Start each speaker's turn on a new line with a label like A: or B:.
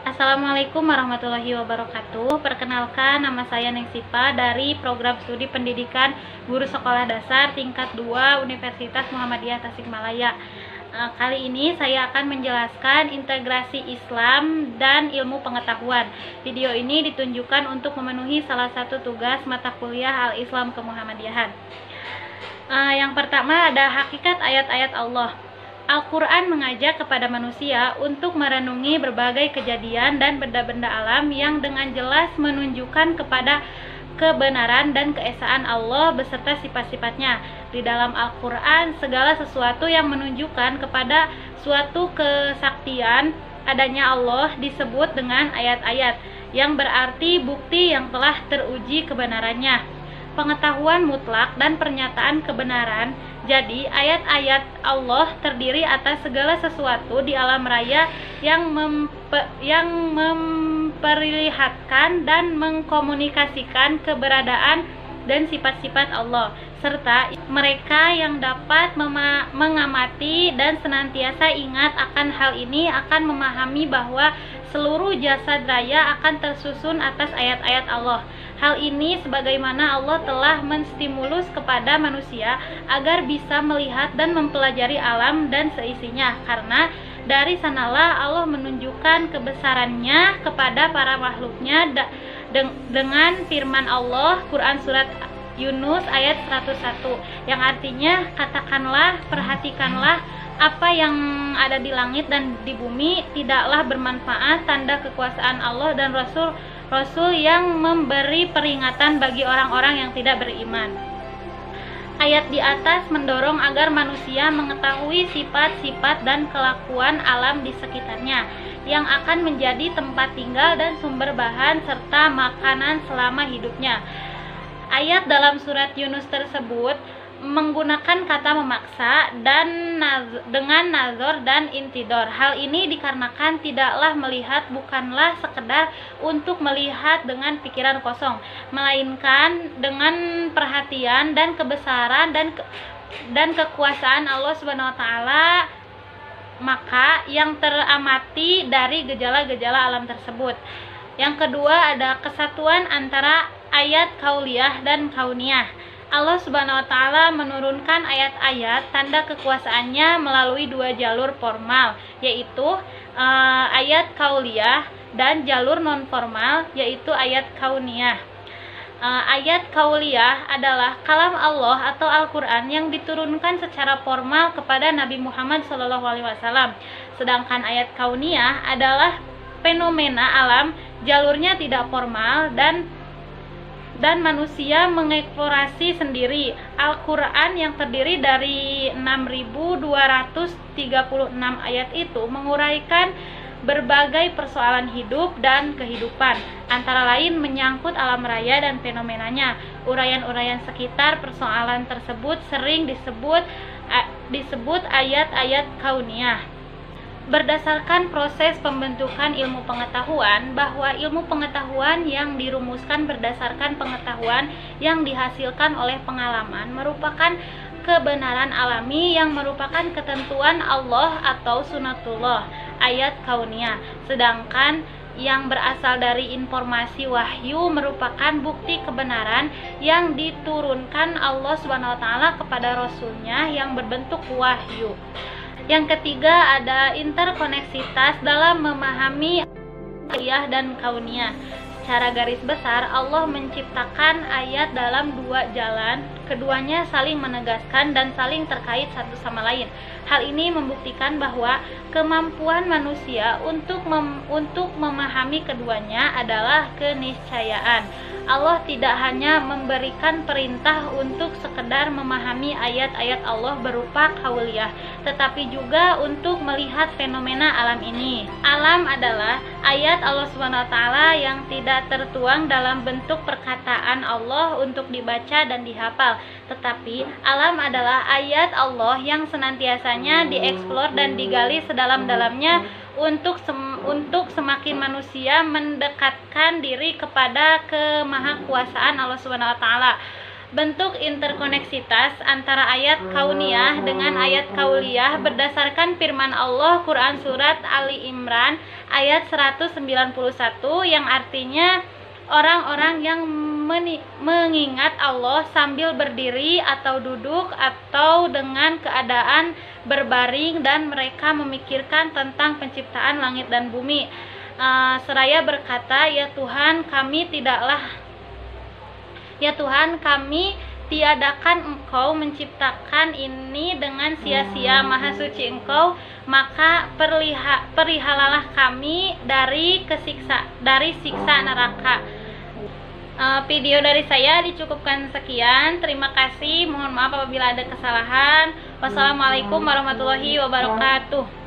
A: Assalamualaikum warahmatullahi wabarakatuh. Perkenalkan, nama saya Nengsipa dari Program Studi Pendidikan Guru Sekolah Dasar tingkat 2 Universitas Muhammadiyah Tasikmalaya. Kali ini saya akan menjelaskan integrasi Islam dan ilmu pengetahuan. Video ini ditunjukkan untuk memenuhi salah satu tugas mata kuliah Al-Islam Kemuhammadiyahan. Yang pertama ada hakikat ayat-ayat Allah. Al-Quran mengajak kepada manusia untuk merenungi berbagai kejadian dan benda-benda alam yang dengan jelas menunjukkan kepada kebenaran dan keesaan Allah beserta sifat-sifatnya. Di dalam Al-Quran, segala sesuatu yang menunjukkan kepada suatu kesaktian adanya Allah disebut dengan ayat-ayat, yang berarti bukti yang telah teruji kebenarannya. Pengetahuan mutlak dan pernyataan kebenaran. Jadi ayat-ayat Allah terdiri atas segala sesuatu di alam raya yang memperlihatkan dan mengkomunikasikan keberadaan dan sifat-sifat Allah, serta mereka yang dapat mengamati dan senantiasa ingat akan hal ini akan memahami bahwa seluruh jasad raya akan tersusun atas ayat-ayat Allah. Hal ini sebagaimana Allah telah menstimulus kepada manusia agar bisa melihat dan mempelajari alam dan seisinya, karena dari sanalah Allah menunjukkan kebesarannya kepada para makhluknya dengan firman Allah, Quran Surat Yunus ayat 101, yang artinya, katakanlah, perhatikanlah apa yang ada di langit dan di bumi, tidaklah bermanfaat tanda kekuasaan Allah dan Rasul yang memberi peringatan bagi orang-orang yang tidak beriman. Ayat di atas mendorong agar manusia mengetahui sifat-sifat dan kelakuan alam di sekitarnya yang akan menjadi tempat tinggal dan sumber bahan serta makanan selama hidupnya. Ayat dalam surat Yunus tersebut menggunakan kata memaksa dan dengan nazar dan intidor. Hal ini dikarenakan tidaklah melihat bukanlah sekedar untuk melihat dengan pikiran kosong, melainkan dengan perhatian dan kebesaran dan kekuasaan Allah Subhanahu wa taala, maka yang teramati dari gejala-gejala alam tersebut. Yang kedua ada kesatuan antara ayat kauliyah dan kauniyah. Allah Subhanahu wa taala menurunkan ayat-ayat tanda kekuasaannya melalui dua jalur formal, yaitu ayat kauliyah, dan jalur non formal, yaitu ayat kauniyah. Ayat kauliyah adalah kalam Allah atau Al-Quran yang diturunkan secara formal kepada Nabi Muhammad SAW. Sedangkan ayat kauniyah adalah fenomena alam, jalurnya tidak formal dan manusia mengeksplorasi sendiri. Al-Quran yang terdiri dari 6.236 ayat itu menguraikan berbagai persoalan hidup dan kehidupan, antara lain menyangkut alam raya dan fenomenanya. Uraian-uraian sekitar persoalan tersebut sering disebut ayat-ayat kauniyah. Berdasarkan proses pembentukan ilmu pengetahuan, bahwa ilmu pengetahuan yang dirumuskan berdasarkan pengetahuan yang dihasilkan oleh pengalaman merupakan kebenaran alami yang merupakan ketentuan Allah atau sunatullah, ayat kauniyah. Sedangkan yang berasal dari informasi wahyu merupakan bukti kebenaran yang diturunkan Allah SWT kepada Rasulnya yang berbentuk wahyu. Yang ketiga ada interkoneksitas dalam memahami ayat dan kauniyah. Secara garis besar, Allah menciptakan ayat dalam dua jalan, keduanya saling menegaskan dan saling terkait satu sama lain. Hal ini membuktikan bahwa kemampuan manusia untuk memahami keduanya adalah keniscayaan. Allah tidak hanya memberikan perintah untuk sekedar memahami ayat-ayat Allah berupa kauliyah, tetapi juga untuk melihat fenomena alam ini. Alam adalah ayat Allah SWT yang tidak tertuang dalam bentuk perkataan Allah untuk dibaca dan dihafal, tetapi alam adalah ayat Allah yang senantiasanya dieksplor dan digali sedalam-dalamnya untuk semakin manusia mendekatkan diri kepada kemahakuasaan Allah Subhanahu wa taala. Bentuk interkoneksitas antara ayat kauniyah dengan ayat kauliyah berdasarkan firman Allah Quran Surat Ali Imran ayat 191 yang artinya orang-orang yang mengingat Allah sambil berdiri atau duduk atau dengan keadaan berbaring dan mereka memikirkan tentang penciptaan langit dan bumi. Seraya berkata, Ya Tuhan kami tiadakan Engkau menciptakan ini dengan sia-sia, Maha Suci Engkau, maka perihalalah kami dari siksa neraka. Video dari saya dicukupkan sekian. Terima kasih. Mohon maaf apabila ada kesalahan. Wassalamualaikum warahmatullahi wabarakatuh.